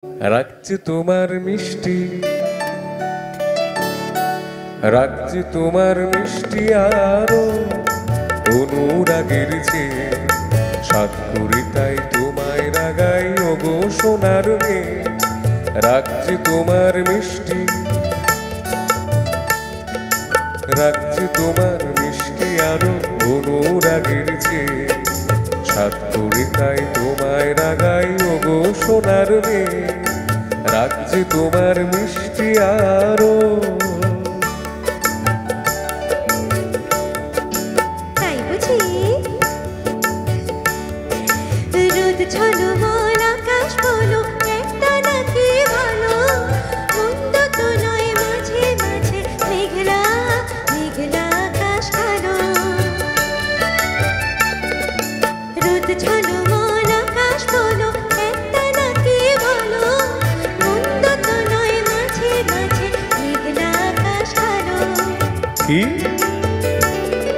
রাখছি তোমার মিষ্টি, রাখছি তোমার মিষ্টি আরো অনুরাগের চেয়ে, সাত করি তাই তোমায় রাগাই ওগো সোনার মেয়ে। রাখছি তোমার মিষ্টি, রাখছি তোমার মিষ্টি আরো অনুরাগের চেয়ে, সাত করি তাই তোমায় রাগাই ওগো সোনার মেয়ে। রাখছি তোমার মিষ্টি আরো। তাই বুঝি রোদ ঝলমল আকাশ বলো একটা নাকি ভালো, মন্দ তো নয় মাঝে মাঝে মেঘলা মেঘলা আকাশ কালো। রোদ ঝলমল আকাশ বলো একটা নাকি ভালো, মন্দ তো নয় মাঝে মাঝে মেঘলা আকাশ কালো। কি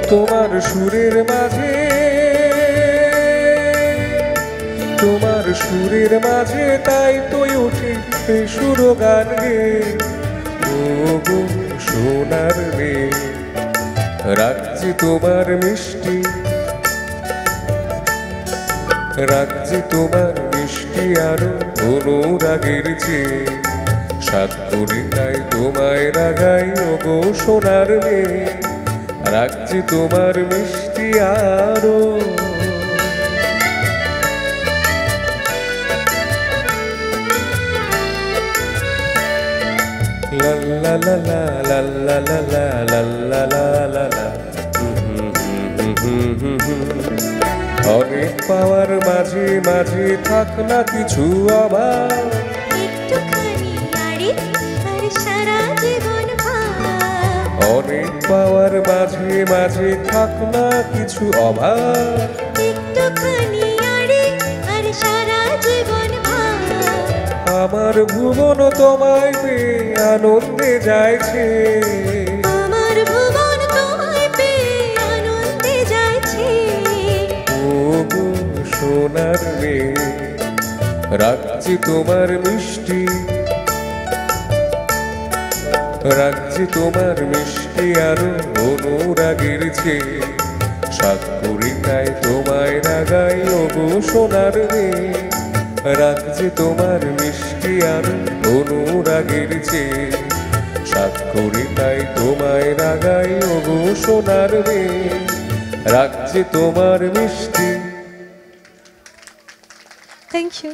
তোমার সুরের মাঝে, তোমার সুরের মাঝে তাই তো ওঠে সুর গান গে ও গো সোনার মেয়ে। রাখছি তোমার মিষ্টি, রাখছি তোমার মিষ্টি আরো অনুরাগের চেয়ে, সাত করি তাই তোমায় রাগাই ওগো সোনার মেয়ে। রাখছি তোমার মিষ্টি আরো। লা লা লা লা লা লা লা লা লা লা লা লা। অনেক পাওয়ার মাঝে মাঝে থাক না কিছু অভাব, একটুখানি আড়ি আর সারা জীবন ভাব। অনেক পাওয়ার মাঝে মাঝে থাক না কিছু অভাব। একটুখানি আড়ি আর সারা জীবন ভাব। আমার ভুবন তোমায় পেয়ে আনন্দে যাইছে, আমার ভুবন তোমায় পেয়ে আনন্দে যাইছে। ও গো সোনার মেয়ে। রাখছি তোমার মিষ্টি, রাখছি তোমার মিষ্টি আরো অনুরাগের চেয়ে, সাত করি তাই তোমায় রাগাই ওগো সোনার মেয়ে। রাখছি তোমার মিষ্টি আরো অনুরাগের চেয়ে, সাত করি তাই তোমায় রাগাই ওগো সোনার মেয়ে। রাখছি তোমার মিষ্টি। Thank you.